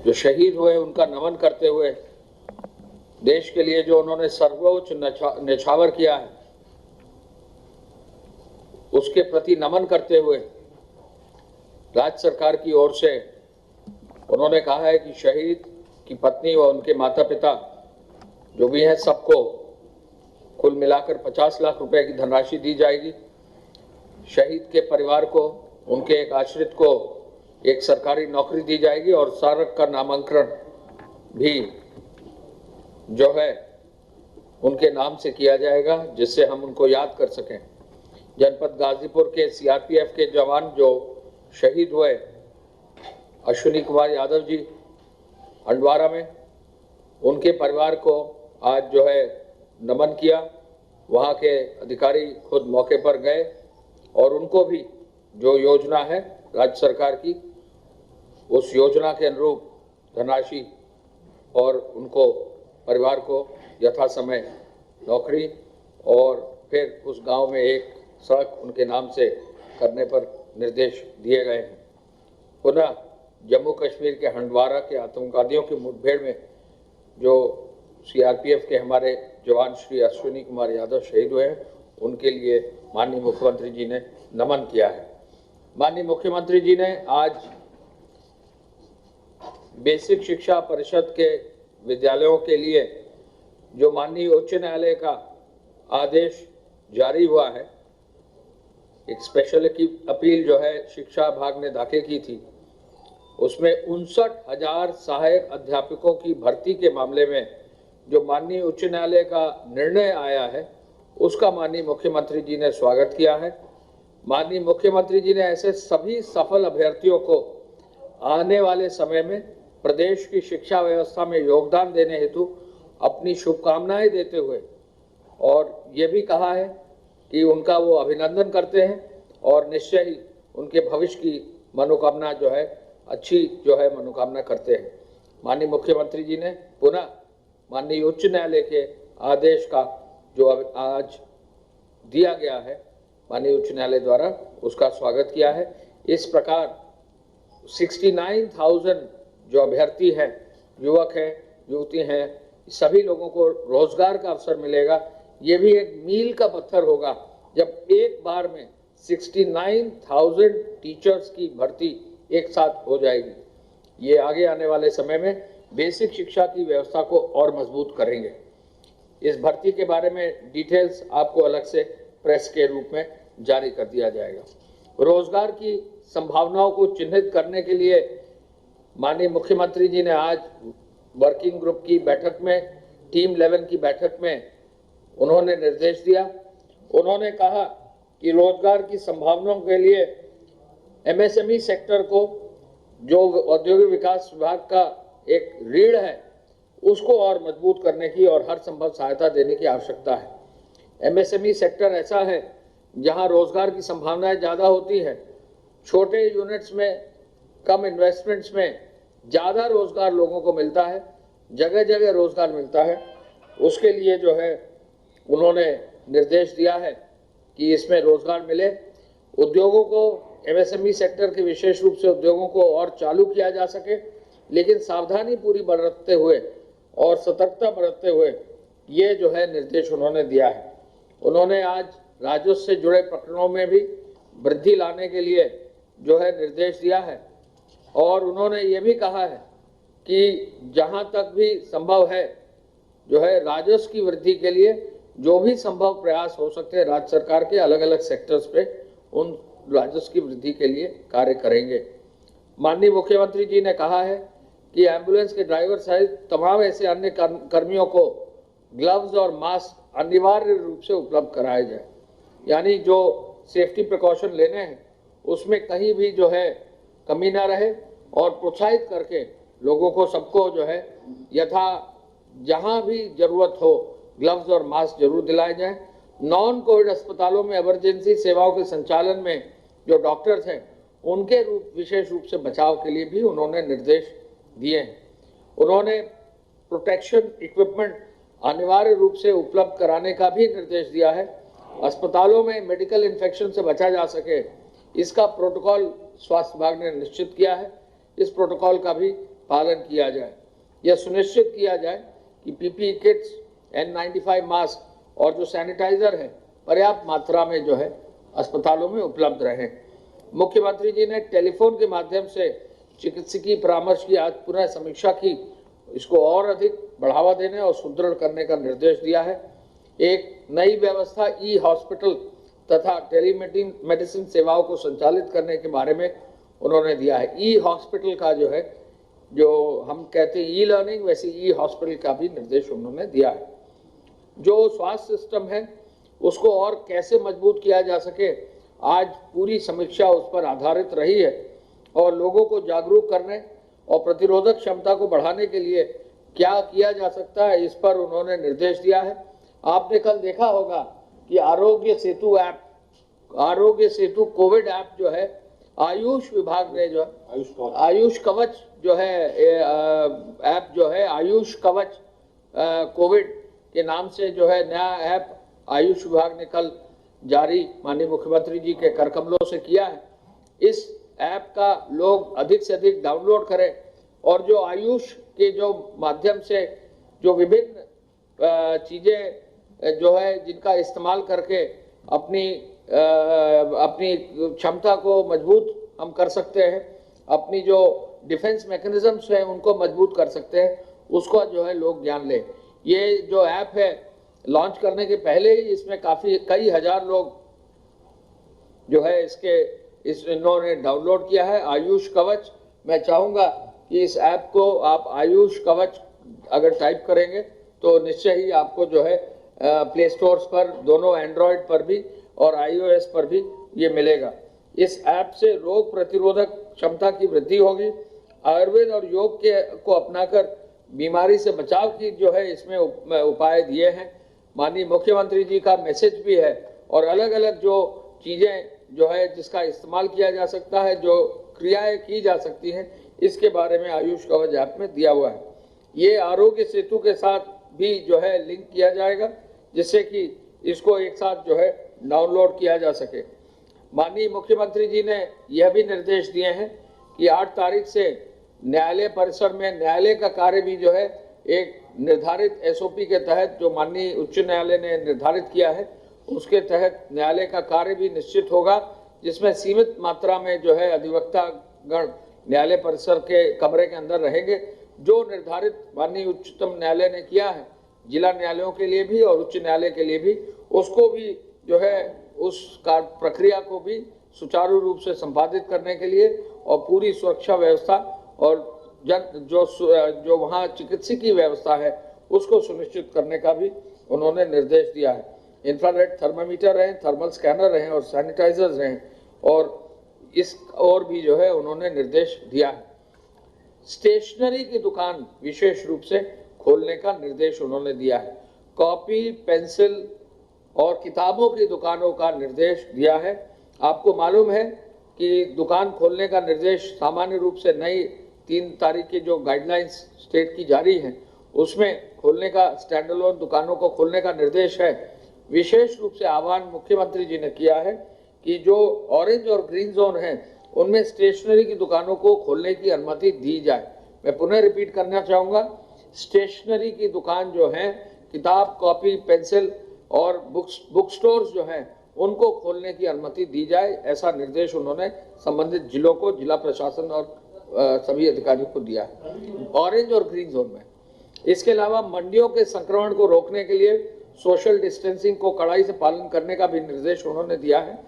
जो शहीद हुए उनका नमन करते हुए, देश के लिए जो उन्होंने सर्वोच्च न्यौछावर किया है उसके प्रति नमन करते हुए राज्य सरकार की ओर से उन्होंने कहा है कि शहीद की पत्नी व उनके माता पिता जो भी हैं सबको कुल मिलाकर 50 लाख रुपए की धनराशि दी जाएगी। शहीद के परिवार को, उनके एक आश्रित को एक सरकारी नौकरी दी जाएगी और स्मारक का नामकरण भी जो है उनके नाम से किया जाएगा, जिससे हम उनको याद कर सकें। जनपद गाजीपुर के सीआरपीएफ के जवान जो शहीद हुए अश्विनी कुमार यादव जी हंडवारा में, उनके परिवार को आज जो है नमन किया। वहाँ के अधिकारी खुद मौके पर गए और उनको भी जो योजना है राज्य सरकार की, उस योजना के अनुरूप धनराशि और उनको परिवार को यथा समय नौकरी और फिर उस गांव में एक सड़क उनके नाम से करने पर निर्देश दिए गए हैं। पुनः जम्मू कश्मीर के हंडवारा के आतंकवादियों की मुठभेड़ में जो सीआरपीएफ के हमारे जवान श्री अश्विनी कुमार यादव शहीद हुए हैं, उनके लिए माननीय मुख्यमंत्री जी ने नमन किया है। माननीय मुख्यमंत्री जी ने आज बेसिक शिक्षा परिषद के विद्यालयों के लिए जो माननीय उच्च न्यायालय का आदेश जारी हुआ है, एक स्पेशल की अपील जो है शिक्षा विभाग ने दाखिल की थी, उसमें 59,000 सहायक अध्यापकों की भर्ती के मामले में जो माननीय उच्च न्यायालय का निर्णय आया है, उसका माननीय मुख्यमंत्री जी ने स्वागत किया है। माननीय मुख्यमंत्री जी ने ऐसे सभी सफल अभ्यर्थियों को आने वाले समय में प्रदेश की शिक्षा व्यवस्था में योगदान देने हेतु अपनी शुभकामनाएं देते हुए और ये भी कहा है कि उनका वो अभिनंदन करते हैं और निश्चय ही उनके भविष्य की मनोकामना जो है अच्छी जो है मनोकामना करते हैं। माननीय मुख्यमंत्री जी ने पुनः माननीय उच्च न्यायालय के आदेश का जो आज दिया गया है माननीय उच्च न्यायालय द्वारा, उसका स्वागत किया है। इस प्रकार 69,000 जो अभ्यर्थी हैं, युवक हैं, युवती हैं, सभी लोगों को रोजगार का अवसर मिलेगा। ये भी एक मील का पत्थर होगा जब एक बार में 69,000 टीचर्स की भर्ती एक साथ हो जाएगी। ये आगे आने वाले समय में बेसिक शिक्षा की व्यवस्था को और मजबूत करेंगे। इस भर्ती के बारे में डिटेल्स आपको अलग से प्रेस के रूप में जारी कर दिया जाएगा। रोजगार की संभावनाओं को चिन्हित करने के लिए माननीय मुख्यमंत्री जी ने आज वर्किंग ग्रुप की बैठक में, टीम 11 की बैठक में उन्होंने निर्देश दिया। उन्होंने कहा कि रोजगार की संभावनाओं के लिए एमएसएमई सेक्टर को, जो औद्योगिक विकास विभाग का एक रीढ़ है, उसको और मजबूत करने की और हर संभव सहायता देने की आवश्यकता है। एमएसएमई सेक्टर ऐसा है जहां रोजगार की संभावनाएं ज़्यादा होती हैं। छोटे यूनिट्स में, कम इन्वेस्टमेंट्स में ज़्यादा रोजगार लोगों को मिलता है, जगह जगह रोजगार मिलता है। उसके लिए जो है उन्होंने निर्देश दिया है कि इसमें रोजगार मिले। उद्योगों को, एमएसएमई सेक्टर के विशेष रूप से उद्योगों को और चालू किया जा सके, लेकिन सावधानी पूरी बरतते हुए और सतर्कता बरतते हुए ये जो है निर्देश उन्होंने दिया है। उन्होंने आज राजस्व से जुड़े प्रकरणों में भी वृद्धि लाने के लिए जो है निर्देश दिया है और उन्होंने ये भी कहा है कि जहाँ तक भी संभव है जो है राजस्व की वृद्धि के लिए जो भी संभव प्रयास हो सकते हैं राज्य सरकार के अलग अलग सेक्टर्स पे, उन राजस्व की वृद्धि के लिए कार्य करेंगे। माननीय मुख्यमंत्री जी ने कहा है कि एम्बुलेंस के ड्राइवर सहित तमाम ऐसे अन्य कर्मियों को ग्लव्स और मास्क अनिवार्य रूप से उपलब्ध कराए जाए। यानी जो सेफ्टी प्रिकॉशन लेने हैं उसमें कहीं भी जो है कमी ना रहे और प्रोत्साहित करके लोगों को, सबको जो है यथा जहां भी जरूरत हो ग्लव्स और मास्क जरूर दिलाए जाएं। नॉन कोविड अस्पतालों में इमरजेंसी सेवाओं के संचालन में जो डॉक्टर्स हैं उनके विशेष रूप से बचाव के लिए भी उन्होंने निर्देश दिए हैं। उन्होंने प्रोटेक्शन इक्विपमेंट अनिवार्य रूप से उपलब्ध कराने का भी निर्देश दिया है। अस्पतालों में मेडिकल इन्फेक्शन से बचा जा सके, इसका प्रोटोकॉल स्वास्थ्य विभाग ने निश्चित किया है। इस प्रोटोकॉल का भी पालन किया जाए। यह सुनिश्चित किया जाए कि पीपीई किट्स, N95 मास्क और जो सैनिटाइजर है पर्याप्त मात्रा में जो है अस्पतालों में उपलब्ध रहे। मुख्यमंत्री जी ने टेलीफोन के माध्यम से चिकित्सकीय परामर्श की आज पुनः समीक्षा की, इसको और अधिक बढ़ावा देने और सुदृढ़ करने का निर्देश दिया है। एक नई व्यवस्था ई हॉस्पिटल तथा टेलीमेडिसिन सेवाओं को संचालित करने के बारे में उन्होंने दिया है। ई हॉस्पिटल का जो है, जो हम कहते हैं ई लर्निंग, वैसे ई हॉस्पिटल का भी निर्देश उन्होंने दिया है। जो स्वास्थ्य सिस्टम है उसको और कैसे मजबूत किया जा सके, आज पूरी समीक्षा उस पर आधारित रही है और लोगों को जागरूक करने और प्रतिरोधक क्षमता को बढ़ाने के लिए क्या किया जा सकता है, इस पर उन्होंने निर्देश दिया है। आपने कल देखा होगा कि आरोग्य सेतु कोविड ऐप जो है आयुष विभाग ने जो आयुष कवच जो है ऐप जो है आयुष कवच कोविड के नाम से जो है नया ऐप आयुष विभाग ने कल जारी माननीय मुख्यमंत्री जी के कर कमलों से किया है। इस ऐप का लोग अधिक से अधिक डाउनलोड करें और जो आयुष के जो माध्यम से जो विभिन्न चीजें जो है जिनका इस्तेमाल करके अपनी क्षमता को मजबूत हम कर सकते हैं, अपनी जो डिफेंस मैकेनिज्म्स हैं उनको मजबूत कर सकते हैं, उसका जो है लोग ज्ञान लें। ये जो ऐप है लॉन्च करने के पहले ही इसमें कई हजार लोग जो है इन्होंने डाउनलोड किया है आयुष कवच। मैं चाहूँगा कि इस ऐप को आप आयुष कवच अगर टाइप करेंगे तो निश्चय ही आपको जो है प्ले स्टोर्स पर, दोनों एंड्रॉयड पर भी और iOS पर भी ये मिलेगा। इस ऐप से रोग प्रतिरोधक क्षमता की वृद्धि होगी। आयुर्वेद और योग को अपनाकर बीमारी से बचाव की जो है इसमें उपाय दिए हैं। माननीय मुख्यमंत्री जी का मैसेज भी है और अलग अलग जो चीज़ें जो है जिसका इस्तेमाल किया जा सकता है, जो क्रियाएं की जा सकती हैं, इसके बारे में आयुष कवच ऐप में दिया हुआ है। ये आरोग्य सेतु के साथ भी जो है लिंक किया जाएगा जिससे कि इसको एक साथ जो है डाउनलोड किया जा सके। माननीय मुख्यमंत्री जी ने यह भी निर्देश दिए हैं कि 8 तारीख से न्यायालय परिसर में न्यायालय का कार्य भी जो है एक निर्धारित SOP के तहत जो माननीय उच्च न्यायालय ने निर्धारित किया है उसके तहत न्यायालय का कार्य भी निश्चित होगा, जिसमें सीमित मात्रा में जो है अधिवक्ता गण न्यायालय परिसर के कमरे के अंदर रहेंगे। जो निर्धारित माननीय उच्चतम न्यायालय ने किया है जिला न्यायालयों के लिए भी और उच्च न्यायालय के लिए भी, उसको भी जो है उस प्रक्रिया को भी सुचारू रूप से संपादित करने के लिए और पूरी सुरक्षा व्यवस्था और जो वहाँ चिकित्सकीय व्यवस्था है उसको सुनिश्चित करने का भी उन्होंने निर्देश दिया है। इंफ्रारेड थर्मामीटर रहें, थर्मल स्कैनर रहें और सैनिटाइजर्स रहें और भी जो है उन्होंने निर्देश दिया है। स्टेशनरी की दुकान विशेष रूप से खोलने का निर्देश उन्होंने दिया है। कॉपी, पेंसिल और किताबों की दुकानों का निर्देश दिया है। आपको मालूम है कि दुकान खोलने का निर्देश सामान्य रूप से नई 3 तारीख की जो गाइडलाइंस स्टेट की जारी है उसमें खोलने का, स्टैंड अलोन दुकानों को खोलने का निर्देश है। विशेष रूप से आह्वान मुख्यमंत्री जी ने किया है कि जो ऑरेंज और ग्रीन जोन हैं उनमें स्टेशनरी की दुकानों को खोलने की अनुमति दी जाए। मैं पुनः रिपीट करना चाहूँगा, स्टेशनरी की दुकान जो है, किताब, कॉपी, पेंसिल और बुक स्टोर्स जो हैं उनको खोलने की अनुमति दी जाए, ऐसा निर्देश उन्होंने संबंधित जिलों को, जिला प्रशासन और सभी अधिकारियों को दिया है ऑरेंज और ग्रीन जोन में। इसके अलावा मंडियों के संक्रमण को रोकने के लिए सोशल डिस्टेंसिंग को कड़ाई से पालन करने का भी निर्देश उन्होंने दिया है।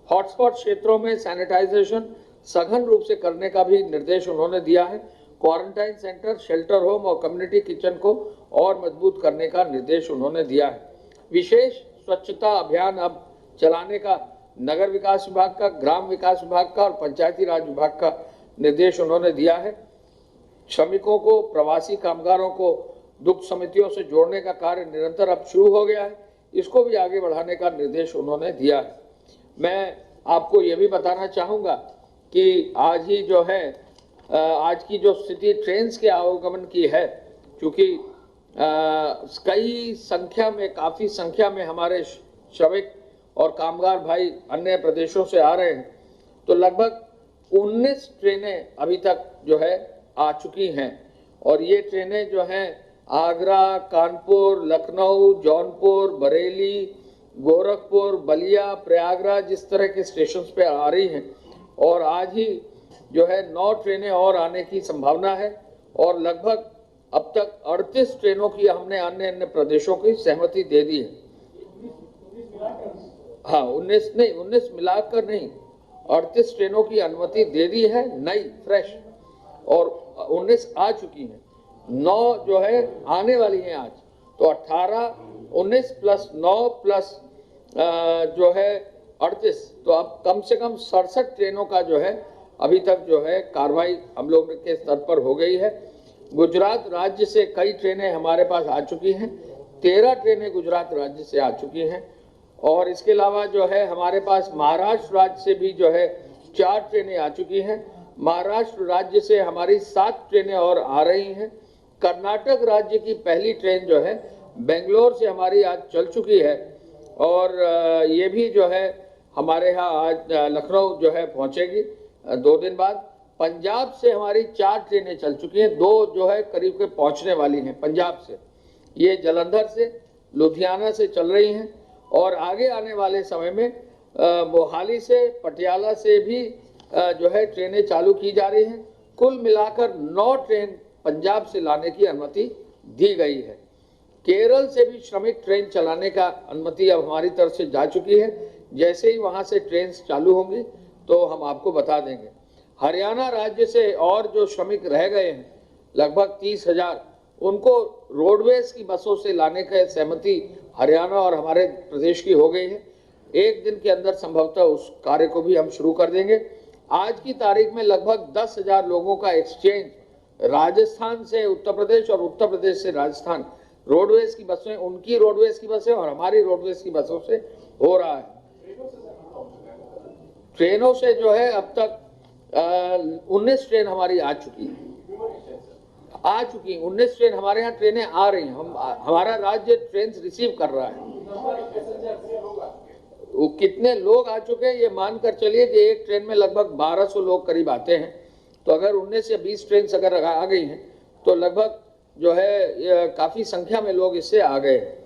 हॉटस्पॉट क्षेत्रों में सैनिटाइजेशन सघन रूप से करने का भी निर्देश उन्होंने दिया है। क्वारंटाइन सेंटर, शेल्टर होम और कम्युनिटी किचन को और मजबूत करने का निर्देश उन्होंने दिया है। विशेष स्वच्छता अभियान अब चलाने का नगर विकास विभाग का, ग्राम विकास विभाग का और पंचायती राज विभाग का निर्देश उन्होंने दिया है। श्रमिकों को, प्रवासी कामगारों को दुग्ध समितियों से जोड़ने का कार्य निरंतर अब शुरू हो गया है, इसको भी आगे बढ़ाने का निर्देश उन्होंने दिया है। मैं आपको ये भी बताना चाहूँगा कि आज ही जो है आज की जो स्थिति ट्रेन के आवागमन की है, क्योंकि काफ़ी संख्या में हमारे श्रमिक और कामगार भाई अन्य प्रदेशों से आ रहे हैं, तो लगभग 19 ट्रेनें अभी तक जो है आ चुकी हैं और ये ट्रेनें जो हैं आगरा, कानपुर, लखनऊ, जौनपुर, बरेली, गोरखपुर, बलिया, प्रयागराज इस तरह के स्टेशन पे आ रही हैं और आज ही जो है 9 ट्रेनें और आने की संभावना है और लगभग अब तक 38 ट्रेनों की हमने अन्य अन्य प्रदेशों की सहमति दे दी है। हाँ 19 मिलाकर नहीं, 38 ट्रेनों की अनुमति दे दी है नई फ्रेश और 19 आ चुकी हैं, 9 जो है आने वाली हैं आज। तो 18, 19 प्लस 9 प्लस जो है 38, तो अब कम से कम 67 ट्रेनों का जो है अभी तक जो है कार्रवाई हम लोग के स्तर पर हो गई है। गुजरात राज्य से कई ट्रेनें हमारे पास आ चुकी हैं, 13 ट्रेनें गुजरात राज्य से आ चुकी हैं और इसके अलावा जो है हमारे पास महाराष्ट्र राज्य से भी जो है 4 ट्रेनें आ चुकी हैं। महाराष्ट्र राज्य से हमारी 7 ट्रेनें और आ रही हैं। कर्नाटक राज्य की पहली ट्रेन जो है बेंगलोर से हमारी आज चल चुकी है और ये भी जो है हमारे यहाँ आज लखनऊ जो है पहुँचेगी 2 दिन बाद। पंजाब से हमारी 4 ट्रेनें चल चुकी हैं, 2 जो है करीब के पहुँचने वाली हैं पंजाब से, ये जलंधर से, लुधियाना से चल रही हैं और आगे आने वाले समय में मोहाली से, पटियाला से भी जो है ट्रेनें चालू की जा रही हैं। कुल मिलाकर 9 ट्रेन पंजाब से लाने की अनुमति दी गई है। केरल से भी श्रमिक ट्रेन चलाने का अनुमति अब हमारी तरफ से जा चुकी है। जैसे ही वहां से ट्रेन चालू होंगी तो हम आपको बता देंगे। हरियाणा राज्य से और जो श्रमिक रह गए हैं लगभग 30,000, उनको रोडवेज की बसों से लाने का सहमति हरियाणा और हमारे प्रदेश की हो गई है। 1 दिन के अंदर संभवतः उस कार्य को भी हम शुरू कर देंगे। आज की तारीख में लगभग 10,000 लोगों का एक्सचेंज राजस्थान से उत्तर प्रदेश और उत्तर प्रदेश से राजस्थान रोडवेज की बसें, उनकी रोडवेज की बसें और हमारी रोडवेज की बसों से हो रहा है। ट्रेनों से जो है अब तक 19 ट्रेन हमारी आ चुकी है, 19 ट्रेन हमारे यहाँ ट्रेनें आ रही हैं। हमारा राज्य ट्रेन रिसीव कर रहा है। वो कितने लोग आ चुके हैं ये मानकर चलिए कि एक ट्रेन में लगभग 1200 लोग करीब आते हैं। तो अगर 19 या 20 ट्रेन अगर आ गई हैं तो लगभग जो है काफ़ी संख्या में लोग इससे आ गए हैं।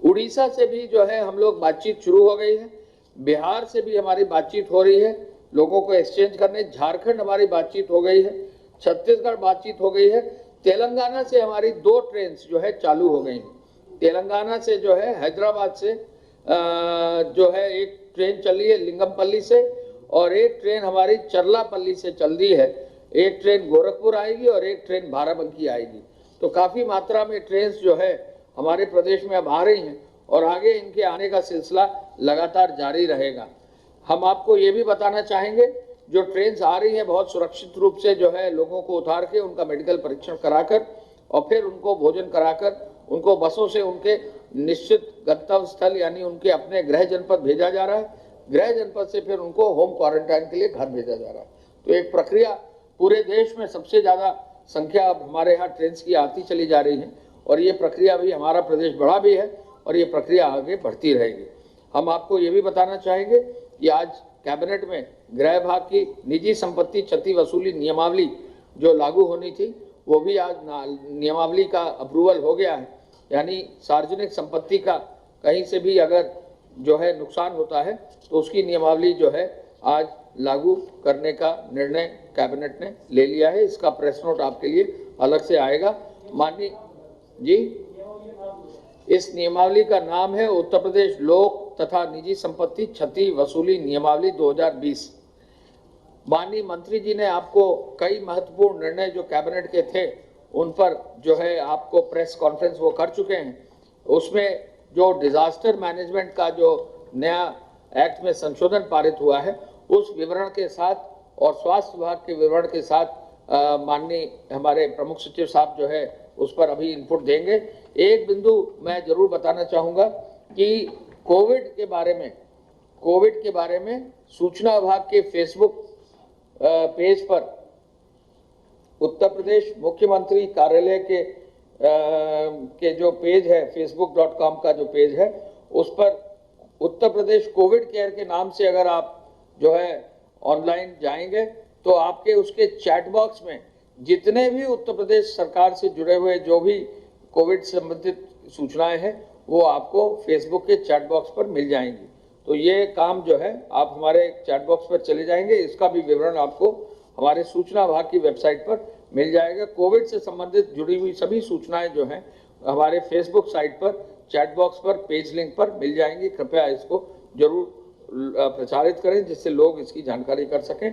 उड़ीसा से भी जो है हम लोग बातचीत शुरू हो गई है, बिहार से भी हमारी बातचीत हो रही है लोगों को एक्सचेंज करने, झारखंड हमारी बातचीत हो गई है, छत्तीसगढ़ बातचीत हो गई है, तेलंगाना से हमारी 2 ट्रेन जो है चालू हो गई हैं। तेलंगाना से जो है हैदराबाद से जो है एक ट्रेन चली है लिंगमपल्ली से और एक ट्रेन हमारी चरलापल्ली से चल रही है। एक ट्रेन गोरखपुर आएगी और एक ट्रेन बाराबंकी आएगी। तो काफ़ी मात्रा में ट्रेन जो है हमारे प्रदेश में अब आ रही हैं और आगे इनके आने का सिलसिला लगातार जारी रहेगा। हम आपको ये भी बताना चाहेंगे जो ट्रेन आ रही हैं बहुत सुरक्षित रूप से जो है लोगों को उतार के उनका मेडिकल परीक्षण कराकर और फिर उनको भोजन कराकर उनको बसों से उनके निश्चित गंतव्य स्थल यानी उनके अपने गृह जनपद भेजा जा रहा है। गृह जनपद से फिर उनको होम क्वारंटाइन के लिए घर भेजा जा रहा है। तो एक प्रक्रिया पूरे देश में सबसे ज़्यादा संख्या अब हमारे यहाँ ट्रेन की आती चली जा रही है और ये प्रक्रिया भी हमारा प्रदेश बड़ा भी है और ये प्रक्रिया आगे बढ़ती रहेगी। हम आपको ये भी बताना चाहेंगे कि आज कैबिनेट में गृह विभाग की निजी संपत्ति क्षति वसूली नियमावली जो लागू होनी थी वो भी आज नियमावली का अप्रूवल हो गया है। यानी सार्वजनिक संपत्ति का कहीं से भी अगर जो है नुकसान होता है तो उसकी नियमावली जो है आज लागू करने का निर्णय कैबिनेट ने ले लिया है। इसका प्रेस नोट आपके लिए अलग से आएगा। माननीय जी, इस नियमावली का नाम है उत्तर प्रदेश लोक तथा निजी संपत्ति क्षति वसूली नियमावली 2020। माननीय मंत्री जी ने आपको कई महत्वपूर्ण निर्णय जो कैबिनेट के थे उन पर जो है आपको प्रेस कॉन्फ्रेंस वो कर चुके हैं। उसमें जो डिजास्टर मैनेजमेंट का जो नया एक्ट में संशोधन पारित हुआ है उस विवरण के साथ और स्वास्थ्य विभाग के विवरण के साथ माननीय हमारे प्रमुख सचिव साहब जो है उस पर अभी इनपुट देंगे। एक बिंदु मैं जरूर बताना चाहूँगा कि कोविड के बारे में सूचना विभाग के फेसबुक पेज पर उत्तर प्रदेश मुख्यमंत्री कार्यालय के जो पेज है facebook.com का जो पेज है उस पर उत्तर प्रदेश कोविड केयर के नाम से अगर आप जो है ऑनलाइन जाएंगे तो आपके उसके चैट बॉक्स में जितने भी उत्तर प्रदेश सरकार से जुड़े हुए जो भी कोविड संबंधित सूचनाएं हैं वो आपको फेसबुक के चैट बॉक्स पर मिल जाएंगी। तो ये काम जो है आप हमारे चैट बॉक्स पर चले जाएंगे, इसका भी विवरण आपको हमारे सूचना विभाग की वेबसाइट पर मिल जाएगा। कोविड से संबंधित जुड़ी हुई सभी सूचनाएं जो हैं हमारे फेसबुक साइट पर चैट बॉक्स पर पेज लिंक पर मिल जाएंगी। कृपया इसको जरूर प्रचारित करें जिससे लोग इसकी जानकारी कर सकें।